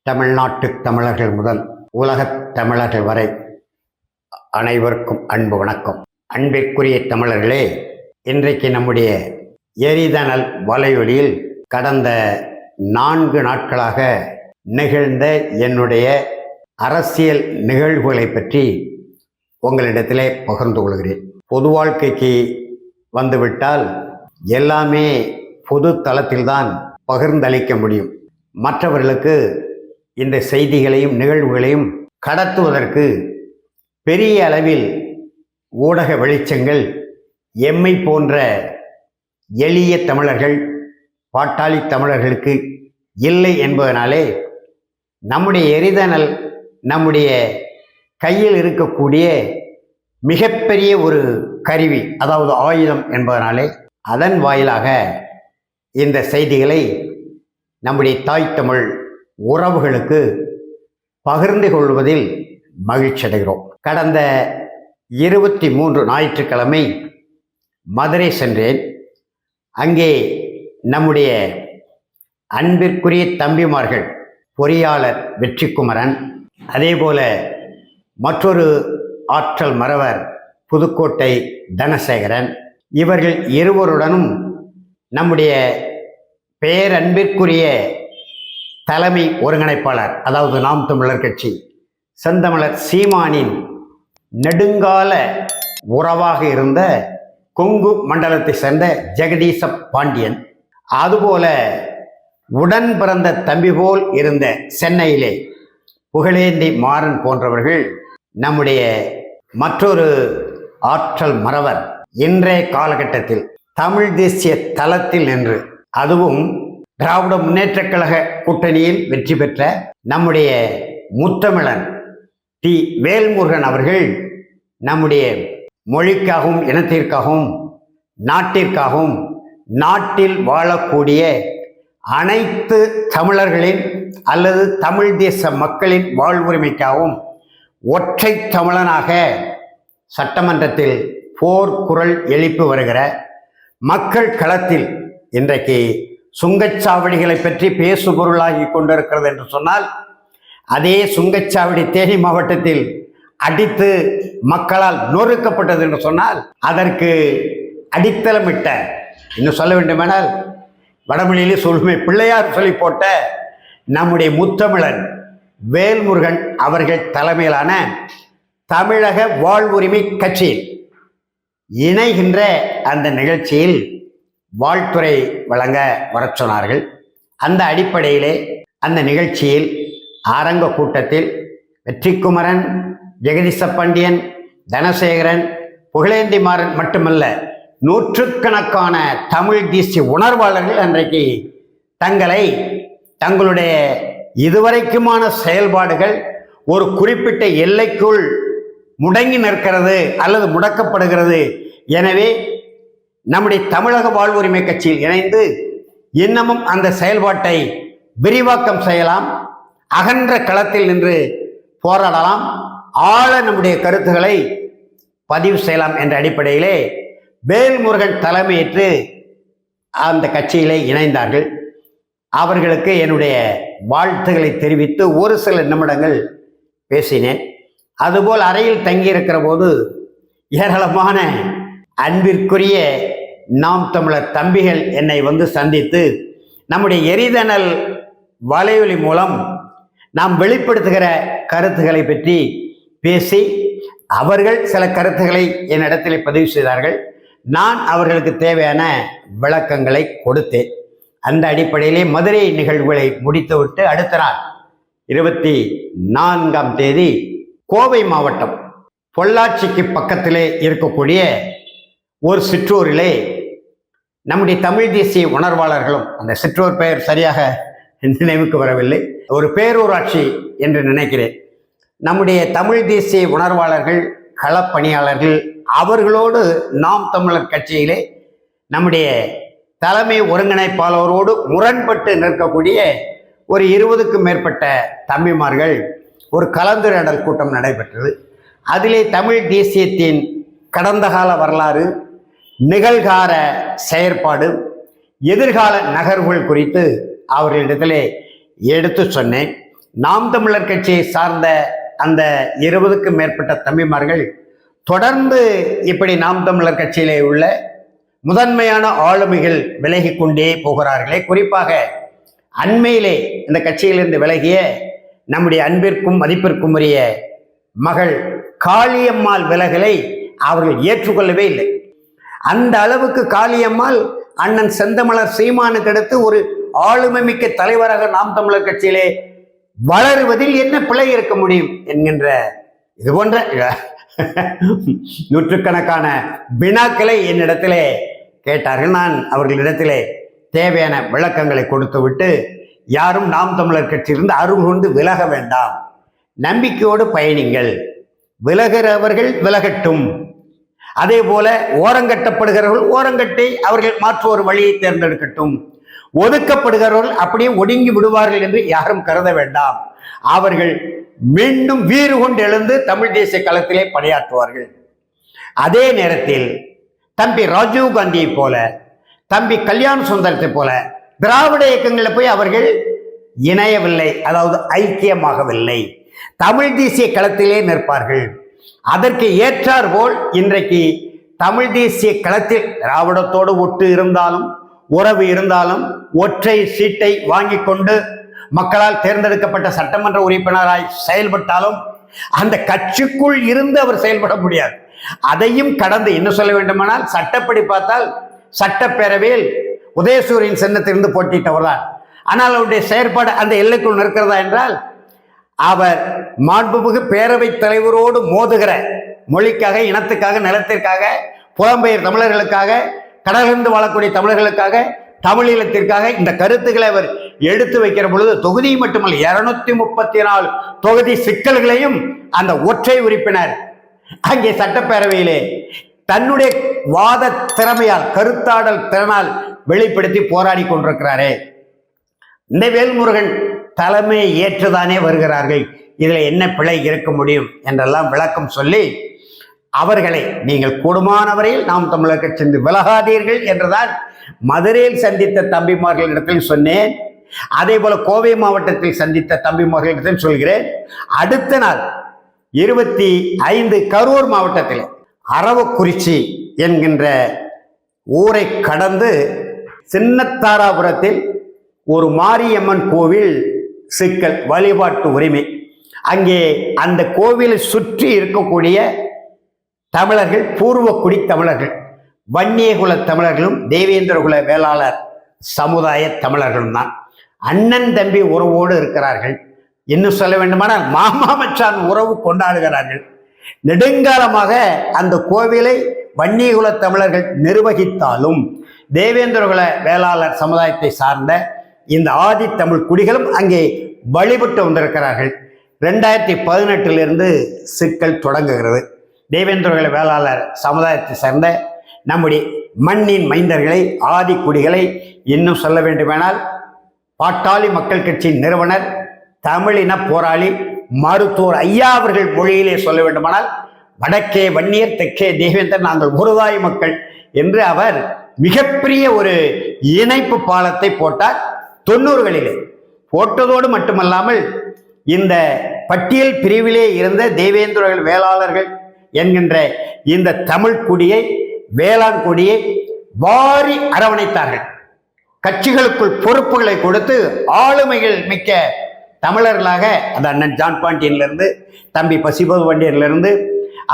தமிழ்நாட்டு தமிழர்கள் முதல் உலகத் தமிழர்கள் வரை அனைவருக்கும் அன்பு வணக்கம். அன்பிற்குரிய தமிழர்களே, இன்றைக்கு நம்முடைய எரிதனல் வலையொலியில் கடந்த 4 நாட்களாக நிகழ்ந்த என்னுடைய அரசியல் நிகழ்வுகளை பற்றி உங்களிடத்திலே பகிர்ந்து கொள்கிறேன். பொது வாழ்க்கைக்கு வந்துவிட்டால் எல்லாமே பொது தளத்தில்தான் பகிர்ந்தளிக்க முடியும். மற்றவர்களுக்கு இந்த செய்திகளையும் நிகழ்வுகளையும் கடத்துவதற்கு பெரிய அளவில் ஊடக வெளிச்சங்கள் எம்மை போன்ற எளிய தமிழர்கள், பாட்டாளி தமிழர்களுக்கு இல்லை என்பதனாலே நம்முடைய எரிதனல் நம்முடைய கையில் இருக்கக்கூடிய மிகப்பெரிய ஒரு கருவி, அதாவது ஆயுதம் என்பதனாலே அதன் வாயிலாக இந்த செய்திகளை நம்முடைய தாய் தமிழ் உறவுகளுக்கு பகிர்ந்து கொள்வதில் மகிழ்ச்சி அடைகிறோம். கடந்த 23 ஞாயிற்றுக்கிழமை மதுரை சென்றேன். அங்கே நம்முடைய அன்பிற்குரிய தம்பிமார்கள் பொறியாளர் வெற்றிக்குமரன், அதேபோல மற்றொரு ஆற்றல் மறவர் புதுக்கோட்டை தனசேகரன், இவர்கள் இருவருடனும் நம்முடைய பேரன்பிற்குரிய தலைமை ஒருங்கிணைப்பாளர், அதாவது நாம் தமிழர் கட்சி செந்தமிழர் சீமானின் நெடுங்கால உறவாக இருந்த கொங்கு மண்டலத்தை சேர்ந்த ஜெகதீச பாண்டியன், அதுபோல உடன் பிறந்த தம்பி போல் இருந்த சென்னையிலே புகழேந்தி மாறன் போன்றவர்கள் நம்முடைய மற்றொரு ஆற்றல் மறவர் இன்றைய காலகட்டத்தில் தமிழ் தேசிய தளத்தில் நின்று, அதுவும் திராவிட முன்னேற்றக் கழக கூட்டணியில் வெற்றி பெற்ற நம்முடைய முத்தமிழன் டி வேல்முருகன் அவர்கள் நம்முடைய மொழிக்காகவும் இனத்திற்காகவும் நாட்டிற்காகவும் நாட்டில் வாழக்கூடிய அனைத்து தமிழர்களின் அல்லது தமிழ் தேச மக்களின் வாழ்வுரிமைக்காகவும் ஒற்றை தமிழனாக சட்டமன்றத்தில் போர்க்குரல் எழுப்பி வருகிற மக்கள் களத்தில் இன்றைக்கு சுங்கச்சாவடிகளை பற்றி பேசுபொருளாகி கொண்டிருக்கிறது என்று சொன்னால், அதே சுங்கச்சாவடி தேனி மாவட்டத்தில் அடித்து மக்களால் நொறுக்கப்பட்டது என்று சொன்னால் அதற்கு அடித்தளமிட்ட, இன்னும் சொல்ல வேண்டுமானால் வடமொழியிலே சொல்லுமே பிள்ளையார் சொல்லி போட்ட நம்முடைய முத்தமிழன் வேல்முருகன் அவர்கள் தலைமையிலான தமிழக வாழ்வுரிமை கட்சியில் இணைகின்ற அந்த நிகழ்ச்சியில் வாழ்த்துறை வழங்க வரச் சொன்னார்கள். அந்த அடிப்படையிலே அந்த நிகழ்ச்சியில் அரங்க கூட்டத்தில் வெற்றிக்குமரன், ஜெகதீச பாண்டியன், தனசேகரன், புகழேந்தி மாறன் மட்டுமல்ல, நூற்றுக்கணக்கான தமிழ் தேசிய உணர்வாளர்கள் அன்றைக்கு தங்களுடைய இதுவரைக்குமான செயல்பாடுகள் ஒரு குறிப்பிட்ட எல்லைக்குள் முடங்கி நிற்கிறது அல்லது முடக்கப்படுகிறது. எனவே நம்முடைய தமிழக வாழ்வுரிமை கட்சியில் இணைந்து இன்னமும் அந்த செயல்பாட்டை விரிவாக்கம் செய்யலாம், அகன்ற களத்தில் நின்று போராடலாம், ஆழ நம்முடைய கருத்துக்களை பதிவு செய்யலாம் என்ற அடிப்படையிலே வேல்முருகன் தலைமையேற்று அந்த கட்சியிலே இணைந்தார்கள். அவர்களுக்கு என்னுடைய வாழ்த்துக்களை தெரிவித்து ஒரு சில நிமிடங்கள் பேசினேன். அதுபோல் அறையில் தங்கியிருக்கிற போது ஏராளமான அன்பிற்குரிய நாம் தமிழர் தம்பிகள் என்னை வந்து சந்தித்து நம்முடைய எரிதனல் வலையொலி மூலம் நாம் வெளிப்படுத்துகிற கருத்துக்களை பற்றி பேசி அவர்கள் சில கருத்துக்களை என்னிடத்தில் பதிவு செய்தார்கள். நான் அவர்களுக்கு தேவையான விளக்கங்களை கொடுத்தேன். அந்த அடிப்படையிலே மதுரை நிகழ்வுகளை முடித்துவிட்டு அடுத்த நாள் 24ஆம் தேதி கோவை மாவட்டம் பொள்ளாச்சிக்கு பக்கத்திலே இருக்கக்கூடிய ஒரு சிற்றூரிலே நம்முடைய தமிழ் தேசிய உணர்வாளர்களும், அந்த சிற்றூர் பெயர் சரியாக நினைவுக்கு வரவில்லை, ஒரு பேரூராட்சி என்று நினைக்கிறேன், நம்முடைய தமிழ் தேசிய உணர்வாளர்கள், களப்பணியாளர்கள், அவர்களோடு நாம் தமிழர் கட்சியிலே நம்முடைய தலைமை ஒருங்கிணைப்பாளரோடு முரண்பட்டு நிற்கக்கூடிய ஒரு 20க்கும் மேற்பட்ட தம்பிமார்கள் ஒரு கலந்துரையாடல் கூட்டம் நடைபெற்றது. அதிலே தமிழ் தேசியத்தின் கடந்த கால வரலாறு, நிகழ்கால செயற்பாடு, எதிர்கால நகர்வுகள் குறித்து அவர்களிடத்திலே எடுத்து சொன்னேன். நாம் தமிழர் கட்சியை சார்ந்த அந்த 20க்கும் மேற்பட்ட தம்பிமார்கள் தொடர்ந்து இப்படி நாம் தமிழர் கட்சியிலே உள்ள முதன்மையான ஆளுமைகள் விலகி கொண்டே போகிறார்களே. குறிப்பாக அண்மையிலே இந்த கட்சியிலிருந்து விலகிய நம்முடைய அன்பிற்கும் மதிப்பிற்கும் உரிய மகள் காளியம்மாள் விலகலை அவர்கள் ஏற்றுக்கொள்ளவே இல்லை. அந்த அளவுக்கு காளியம்மாள் அண்ணன் செந்தமலர் சீமானுக்கு அடுத்து ஒரு ஆளுமை மிக்க தலைவராக நாம் தமிழர் கட்சியிலே வளருவதில் என்ன பிழை இருக்க முடியும் என்கின்ற இது போன்ற நூற்றுக்கணக்கான வினாக்களை என்னிடத்திலே கேட்டார்கள். நான் அவர்களிடத்திலே தேவையான விளக்கங்களை கொடுத்துவிட்டு, யாரும் நாம் தமிழர் கட்சியிலிருந்து அருகொண்டு விலக வேண்டாம், நம்பிக்கையோடு பயணிங்கள், விலகிறவர்கள் விலகட்டும், அதே போல ஓரங்கட்டப்படுகிறவர்கள் ஓரங்கட்டி அவர்கள் மாற்று ஒரு வழியை தேர்ந்தெடுக்கட்டும், ஒதுக்கப்படுகிறவர்கள் அப்படியே ஒடுங்கி விடுவார்கள் என்று யாரும் கருத வேண்டாம், அவர்கள் மீண்டும் வீறு கொண்டு எழுந்து தமிழ் தேசிய களத்திலே பணியாற்றுவார்கள். அதே நேரத்தில் தம்பி ராஜீவ் காந்தியை போல, தம்பி கல்யாண சுந்தரத்தை போல திராவிட இயக்கங்களில் போய் அவர்கள் இணையவில்லை, அதாவது ஐக்கியமாகவில்லை, தமிழ் தேசிய களத்திலே நிற்பார்கள். அதற்கு ஏற்றார் போல் இன்றைக்கு தமிழ் தேசிய களத்தில் திராவிடத்தோடு ஒட்டு இருந்தாலும் உறவு இருந்தாலும் ஒற்றை சீட்டை வாங்கி கொண்டு மக்களால் தேர்ந்தெடுக்கப்பட்ட சட்டமன்ற உறுப்பினராய் செயல்பட்டாலும் அந்த கட்சிக்குள் இருந்து அவர் செயல்பட முடியாது. அதையும் கடந்து இன்னும் சொல்ல வேண்டுமானால் சட்டப்படி பார்த்தால் சட்டப்பேரவையில் உதயசூரியன் சின்னத்திலிருந்து போட்டியிட்டவர் தான். ஆனால் அவருடைய செயற்பாடு அந்த எல்லைக்குள் நிற்கிறதா என்றால் அவர் மாண்புமிகு பேரவைத் தலைவரோடு மோதுகிற மொழிக்காக, இனத்துக்காக, நிலத்திற்காக, புலம்பெயர் தமிழர்களுக்காக, கடலிருந்து வாழக்கூடிய தமிழர்களுக்காக, தமிழீழத்திற்காக இந்த கருத்துக்களை அவர் எடுத்து வைக்கிற பொழுது தொகுதி மட்டுமல்ல 234 தொகுதி சிக்கல்களையும் அந்த ஒற்றை உறுப்பினர் அங்கே சட்டப்பேரவையிலே தன்னுடைய வாத திறமையால், கருத்தாடல் திறனால் வெளிப்படுத்தி போராடி கொண்டிருக்கிறாரே. இந்த வேல்முருகன் தலைமையை ஏற்றுதானே வருகிறார்கள், இதில் என்ன பிழை இருக்க முடியும் என்றெல்லாம் விளக்கம் சொல்லி அவர்களை நீங்கள் கூடுமானவரையில் நாம் தமிழர் கட்சி விலகாதீர்கள் என்றுதான் மதுரையில் சந்தித்த தம்பிமார்களிடத்தில் சொன்னேன். அதே போல கோவை மாவட்டத்தில் சந்தித்த தம்பிமார்களிடத்தில் சொல்கிறேன். அடுத்த நாள் 25 கரூர் மாவட்டத்தில் அரவக்குறிச்சி என்கின்ற ஊரை கடந்து சின்னத்தாராபுரத்தில் ஒரு மாரியம்மன் கோவில் சிக்கல், வழிபாட்டு உரிமை. அங்கே அந்த கோவிலை சுற்றி இருக்கக்கூடிய தமிழர்கள் பூர்வக்குடி தமிழர்கள், வன்னியகுல தமிழர்களும் தேவேந்திரகுல வேளாளர் சமுதாய தமிழர்களும் தான் அண்ணன் தம்பி உறவோடு இருக்கிறார்கள். இன்னும் சொல்ல வேண்டுமானால் மாமா மச்சான் உறவு கொண்டாடுகிறார்கள். நெடுங்காலமாக அந்த கோவிலை வன்னியகுல தமிழர்கள் நிர்வகித்தாலும் தேவேந்திரகுல வேளாளர் சமுதாயத்தை சார்ந்த இந்த ஆதி தமிழ் குடிகளும் அங்கே வழிபட்டு வந்திருக்கிறார்கள். 2018 சிக்கல் தொடங்குகிறது. தேவேந்திரகுல வேளாளர் சமுதாயத்தை சேர்ந்த நம்முடைய மண்ணின் மைந்தர்களை, ஆதி குடிகளை, இன்னும் சொல்ல வேண்டுமானால் பாட்டாளி மக்கள் கட்சியின் நிறுவனர், தமிழின போராளி, மருத்துவர் ஐயா அவர்கள் மொழியிலே சொல்ல வேண்டுமானால் வடக்கே வன்னியர், தெற்கே தேவேந்தர், நாங்கள் ஒருதாய் மக்கள் என்று அவர் மிகப்பெரிய ஒரு இணைப்பு பாலத்தை போட்டார். 90களிலே போட்டதோடு மட்டுமல்லாமல் இந்த பட்டியல் பிரிவிலே இருந்த தேவேந்திரர்கள் வேளாளர்கள் என்கின்ற இந்த தமிழ் குடியை, வேளாண் குடியை வாரி அரவணைத்தார்கள். கட்சிகளுக்குள் பொறுப்புகளை கொடுத்து ஆளுமைகள் மிக்க தமிழர்களாக அந்த அண்ணன் ஜான் பாண்டியனிலிருந்து, தம்பி பசிபது பாண்டியனிலிருந்து,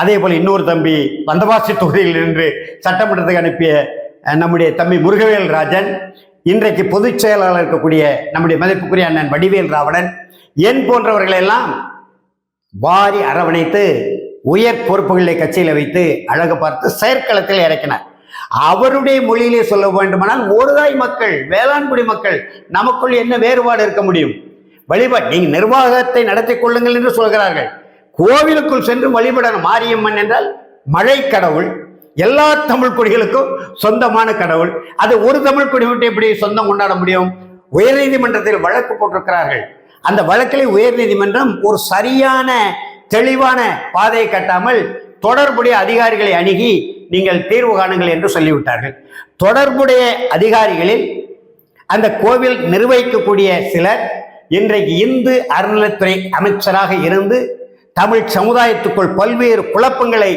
அதே போல் இன்னொரு தம்பி வந்தவாசி தொகுதியில் நின்று சட்டமன்றத்துக்கு அனுப்பிய நம்முடைய தம்பி முருகவேல் ராஜன், இன்றைக்கு பொதுச் செயலாளர் இருக்கக்கூடிய நம்முடைய மதிப்புக்குரிய அண்ணன் வடிவேல் ராவணன், என் போன்றவர்களெல்லாம் வாரி அரவணைத்து உயர் பொறுப்புகளை கட்சியில் வைத்து அழகு பார்த்து செயற்களத்தில் இறக்கினார். அவருடைய மொழியிலே சொல்ல வேண்டுமானால் ஒருதாய் மக்கள், வேளாண்குடி மக்கள், நமக்குள் என்ன வேறுபாடு இருக்க முடியும்? வழிபாடு, நீங்கள் நிர்வாகத்தை நடத்தி கொள்ளுங்கள் என்று சொல்கிறார்கள். கோவிலுக்குள் சென்று வழிபடணும். மாரியம்மன் என்றால் மழை கடவுள், எல்லா தமிழ் குடிகளுக்கும் சொந்தமான கடவுள். அது ஒரு தமிழ் குடி மட்டும் எப்படி சொந்தம் கொண்டாட முடியும்? உயர்நீதிமன்றத்தில் வழக்கு போட்டிருக்கிறார்கள். அந்த வழக்கிலே உயர்நீதிமன்றம் ஒரு சரியான தெளிவான பாதையை கட்டாமல் தொடர்புடைய அதிகாரிகளை அணுகி நீங்கள் தீர்வு காணுங்கள் என்று சொல்லிவிட்டார்கள். தொடர்புடைய அதிகாரிகளில் அந்த கோவில் நிர்வகிக்கக்கூடிய சிலர் இன்றைக்கு இந்து அறநிலைத்துறை அமைச்சராக இருந்து தமிழ் சமுதாயத்துக்குள் பல்வேறு குழப்பங்களை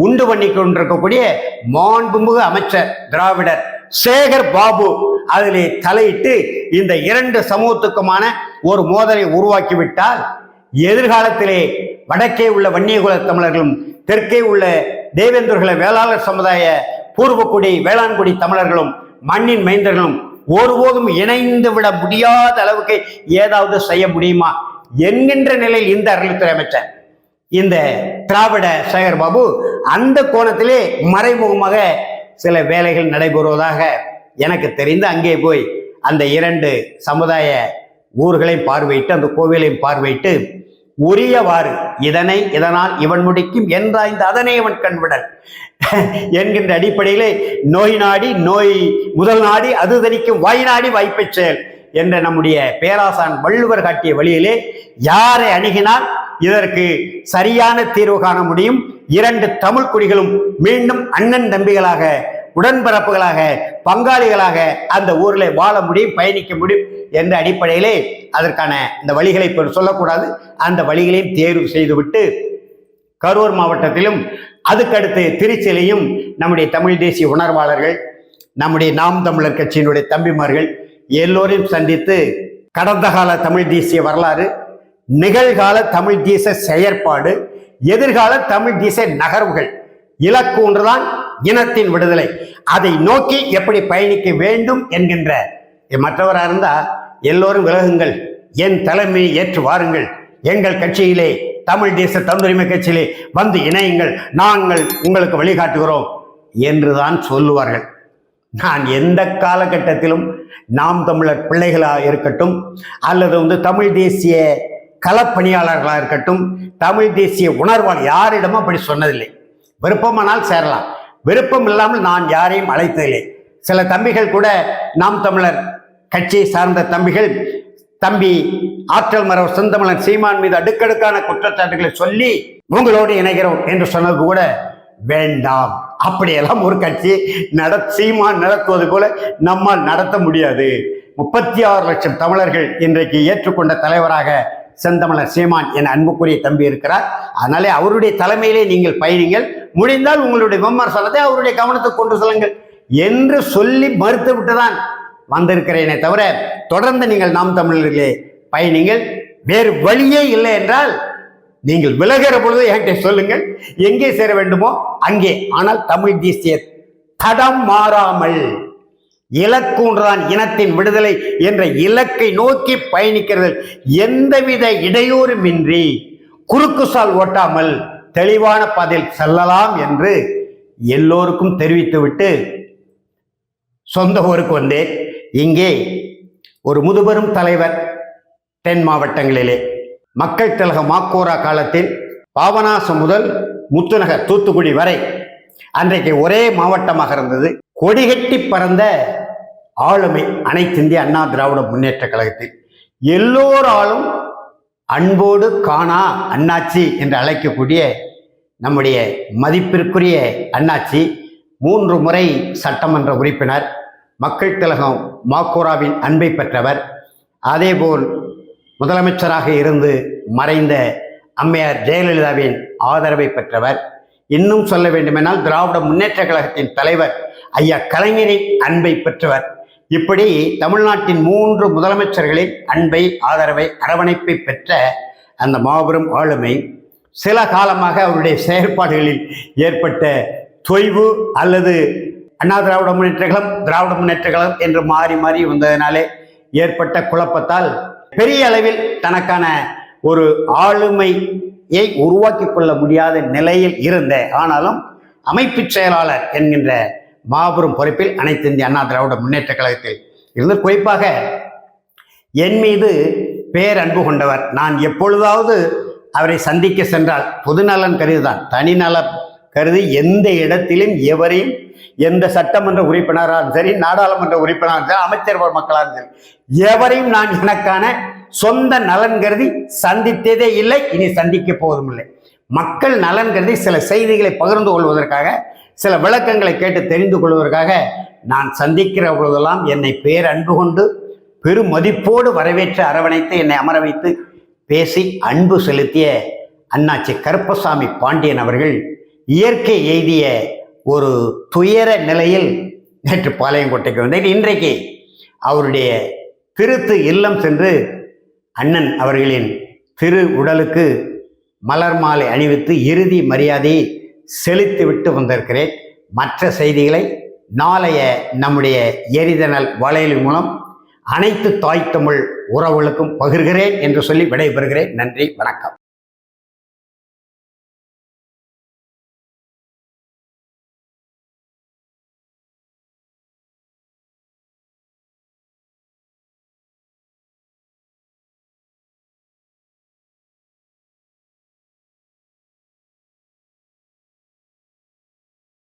உண்டு பண்ணி கொண்டிருக்கக்கூடிய மாண்புமிகு அமைச்சர் திராவிடர் சேகர் பாபு அதிலே தலையிட்டு இந்த இரண்டு சமூகத்துக்குமான ஒரு மோதலை உருவாக்கிவிட்டால் எதிர்காலத்திலே வடக்கே உள்ள வன்னியகுல தமிழர்களும் தெற்கே உள்ள தேவேந்திரகுல வேளாளர் சமுதாய பூர்வக்குடி வேளாண்குடி தமிழர்களும் மண்ணின் மைந்தர்களும் ஒருபோதும் இணைந்து விட முடியாத அளவுக்கு ஏதாவது செய்ய முடியுமா என்கின்ற நிலையில் இந்த அறநிலைத்துறை அமைச்சர் இந்த திராவிட சேகர் பாபு அந்த கோணத்திலே மறைமுகமாக சில வேலைகள் நடைபெறுவதாக எனக்கு தெரிந்து அங்கே போய் அந்த இரண்டு சமுதாய ஊர்களையும் பார்வையிட்டு அந்த கோவிலையும் பார்வையிட்டு உரியவாறு இதனால் இவன் முடிக்கும் என்றாய்ந்து அதனை இவன் கண்விடல் என்கின்ற அடிப்படையிலே நோய் நாடி நோய் முதல் நாடி அது தணிக்கும் வாய் நாடி வாய்ப்பை செயல் என்ற நம்முடைய பேராசான் வள்ளுவர் காட்டிய வழியிலே யாரை அணுகினால் இதற்கு சரியான தீர்வு காண முடியும், இரண்டு தமிழ் குடிகளும் மீண்டும் அண்ணன் தம்பிகளாக உடன்பிறப்புகளாக பங்காளிகளாக அந்த ஊரில் வாழ முடியும், பயணிக்க முடியும் என்ற அடிப்படையிலே அதற்கான இந்த வழிகளை இப்போ சொல்லக்கூடாது, அந்த வழிகளையும் தேர்வு செய்துவிட்டு கரூர் மாவட்டத்திலும் அதுக்கடுத்து திருச்சியிலையும் நம்முடைய தமிழ் தேசிய உணர்வாளர்கள் நம்முடைய நாம் தமிழர் கட்சியினுடைய தம்பிமார்கள் எல்லோரையும் சந்தித்து கடந்த கால தமிழ் தேசிய வரலாறு, நிகழ்கால தமிழ் தேச செயற்பாடு, எதிர்கால தமிழ் தேச நகர்வுகள், இலக்கு ஒன்றுதான் இனத்தின் விடுதலை, அதை நோக்கி எப்படி பயணிக்க வேண்டும் என்கின்ற மற்றவராக இருந்தால் எல்லோரும் விலகுங்கள், என் தலைமையை ஏற்று வாருங்கள், எங்கள் கட்சியிலே தமிழ் தேச தந்துரிமை கட்சியிலே வந்து இணையுங்கள், நாங்கள் உங்களுக்கு வழிகாட்டுகிறோம் என்றுதான் சொல்லுவார்கள். நான் எந்த காலகட்டத்திலும் நாம் தமிழர் பிள்ளைகளாக இருக்கட்டும் அல்லது தமிழ் தேசிய களப்பணியாளர்களாக இருக்கட்டும் தமிழ் தேசிய உணர்வாளர் யாரிடமும் அப்படி சொன்னதில்லை. விருப்பமானால் சேரலாம், விருப்பம் இல்லாமல் நான் யாரையும் அழைத்ததில்லை. சில தம்பிகள் கூட நாம் தமிழர் கட்சியை சார்ந்த தம்பிகள் தம்பி ஆற்றல் மரவர் செந்தமிழன் சீமான் மீது அடுக்கடுக்கான குற்றச்சாட்டுகளை சொல்லி உங்களோடு இணைகிறோம் என்று சொன்னது கூட வேண்டாம், அப்படியெல்லாம் ஒரு கட்சி சீமான் நடத்துவது போல நம்மால் நடத்த முடியாது. 36 லட்சம் தமிழர்கள் இன்றைக்கு ஏற்றுக்கொண்ட தலைவராக செந்தமிழர் சீமான் என் அன்புக்குரிய தம்பி இருக்கிறார். அதனாலே அவருடைய தலைமையிலே நீங்கள் பயணிங்கள், முடிந்தால் உங்களுடைய விமர்சனத்தை அவருடைய கவனத்துக்கு கொண்டு செல்லுங்கள் என்று சொல்லி மறுத்து விட்டுதான் வந்திருக்கிறேனே தவிர தொடர்ந்து நீங்கள் நாம் தமிழர்களே பயணிங்கள், வேறு வழியே இல்லை என்றால் நீங்கள் விலகிற பொழுது என்கிட்ட சொல்லுங்கள், எங்கே சேர வேண்டுமோ அங்கே. ஆனால் தமிழ் தேசிய தடம் மாறாமல் இலக்கு ஒன்றுதான் இனத்தின் விடுதலை என்ற இலக்கை நோக்கி பயணிக்கிறது எந்தவித இடையூறுமின்றி குறுக்கு சால் ஓட்டாமல் தெளிவான பாதையில் செல்லலாம் என்று எல்லோருக்கும் தெரிவித்துவிட்டு சொந்த ஊருக்கு வந்தேன். இங்கே ஒரு முதுபெரும் தலைவர் தென் மாவட்டங்களிலே மக்கள் திலக மாக்கோரா காலத்தில் பாபநாசம் முதல் முத்துநகர் தூத்துக்குடி வரை அன்றைக்கு ஒரே மாவட்டமாக இருந்தது. கொடிகட்டி பறந்த ஆளுமை அனைத்து இந்திய அண்ணா திராவிட முன்னேற்ற கழகத்தில் எல்லோராலும் அன்போடு காணா அண்ணாச்சி என்று அழைக்கக்கூடிய நம்முடைய மதிப்பிற்குரிய அண்ணாச்சி 3 முறை சட்டமன்ற உறுப்பினர், மக்கள் திலகம் மாக்கோராவின் அன்பை பெற்றவர். அதேபோல் முதலமைச்சராக இருந்து மறைந்த அம்மையார் ஜெயலலிதாவின் ஆதரவை பெற்றவர். இன்னும் சொல்ல வேண்டுமென்றால் திராவிட முன்னேற்ற கழகத்தின் தலைவர் ஐயா கலைஞரின் அன்பை பெற்றவர். இப்படி தமிழ்நாட்டின் 3 முதலமைச்சர்களின் அன்பை ஆதரவை அரவணைப்பை பெற்ற அந்த மாபெரும் ஆளுமை சில காலமாக அவருடைய செயற்பாடுகளில் ஏற்பட்ட தொய்வு அல்லது அண்ணா திராவிட முன்னேற்ற கழகம் திராவிட முன்னேற்ற கழகம் என்று மாறி மாறி வந்ததினாலே ஏற்பட்ட குழப்பத்தால் பெரிய அளவில் தனக்கான ஒரு ஆளுமையை உருவாக்கி கொள்ள முடியாத நிலையில் இருந்த, ஆனாலும் அமைப்பு செயலாளர் என்கின்ற மாபெரும் பொறுப்பில் அனைத்து இந்திய அண்ணா திராவிட முன்னேற்ற கழகத்தில் இருந்து குறிப்பாக என் மீது பேரன்பு கொண்டவர். நான் எப்பொழுதாவது அவரை சந்திக்க சென்றால் பொதுநலன் கருதிதான், தனிநலம் கருதி எந்த இடத்திலும் எவரையும் எந்த சட்டமன்ற உறுப்பினராக சரி, நாடாளுமன்ற உறுப்பினராக சரி, அமைச்சர் மக்களாக சரி, எவரையும் நான் எனக்கான சொந்த நலன் கருதி சந்தித்ததே இல்லை, இனி சந்திக்க போவதும் இல்லை. மக்கள் நலன் கருதி சில செய்திகளை பகிர்ந்து கொள்வதற்காக, சில விளக்கங்களை கேட்டு தெரிந்து கொள்வதற்காக நான் சந்திக்கிற பொழுதெல்லாம் என்னை பேரன்பு கொண்டு பெருமதிப்போடு வரவேற்று அரவணைத்து என்னை அமர வைத்து பேசி அன்பு செலுத்திய அண்ணாச்சி கருப்பசாமி பாண்டியன் அவர்கள் இயற்கை எய்திய ஒரு துயர நிலையில் நேற்று பாளையங்கோட்டைக்கு வந்தேன். இன்றைக்கு அவருடைய திருத்து இல்லம் சென்று அண்ணன் அவர்களின் திரு உடலுக்கு மலர் மாலை அணிவித்து இறுதி மரியாதையை செலுத்திவிட்டு வந்திருக்கிறேன். மற்ற செய்திகளை நாளைய நம்முடைய எரிதனல் வலையொலி மூலம் அனைத்து தாய் தமிழ் உறவுகளுக்கும் பகிர்கிறேன் என்று சொல்லி விடைபெறுகிறேன். நன்றி, வணக்கம்.